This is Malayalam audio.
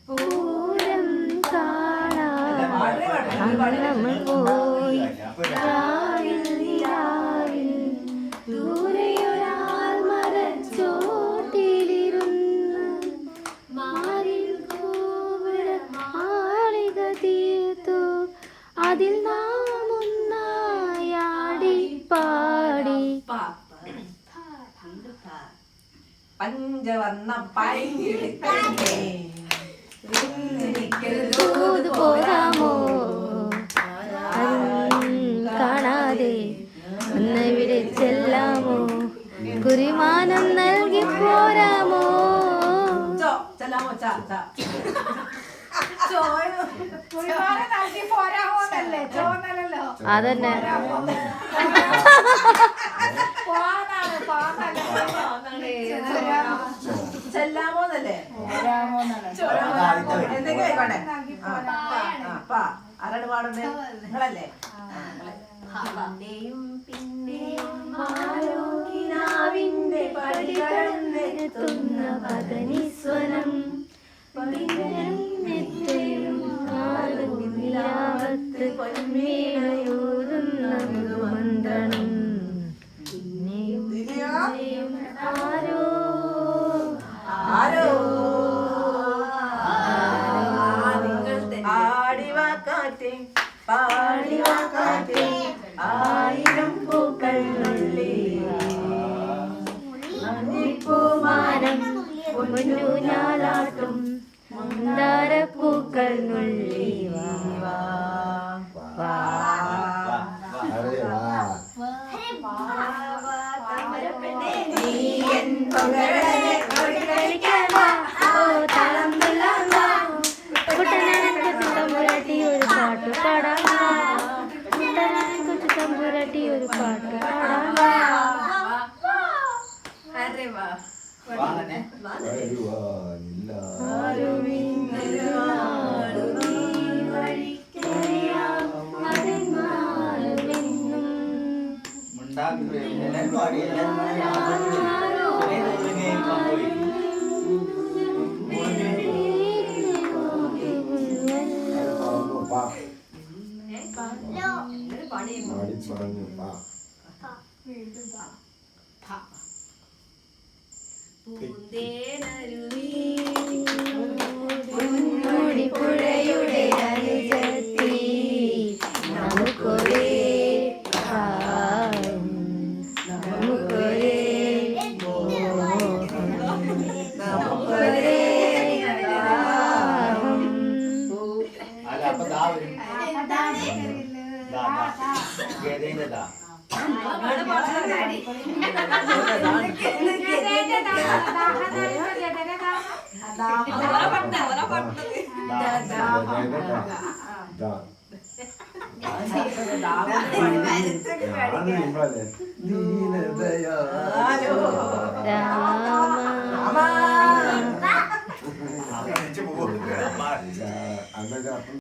പൂരം കാണാൻ പോയി ദൂരെയൊരാൾ മരച്ചോട്ടിലിരുന്ന് മാറിൽ മാളിക തീർത്തു അതിൽ നാം ഒന്നായാടി പാടി പഞ്ചവർണ്ണ പൈങ്കിളിക്കണ്ണേ പോകാമോ കാണാതെ ഒന്നിവിടെ ചെല്ലാമോ കുരിമാനം നൽകി പോരാമോ ചെല്ലാമോ അതന്നെ ചെല്ലാമോന്നല്ലേ എന്തെങ്കിലും ആയിക്കോട്ടെ ആരാണ് പാടുന്നത് നിങ്ങളല്ലേ പിന്നെയും പടി കടന്നെത്തുന്ന പദനിസ്വനം പൊന്മേളയൂറുന്ന മന്ത്രണം പിന്നെയും ആരോ ആരോ ആടിവാക്കാറ്റെ പാടിവാക്കാറ്റെ ആയിരം പൂക്കൾ പൂമാനം പൊന്നൂഞ്ഞാലാട്ടും മന്ദാരപ്പൂക്കൾ നുള്ളി തമ്പുരാട്ടി ഒരു പാട്ട് പാടാം തമ്പുരാട്ടി ഒരു പാട്ട് പുഴയുടെ അനുജത്തി നമുക്കൊരേ നമുക്കൊരേ നമുക്കൊരേ രാമ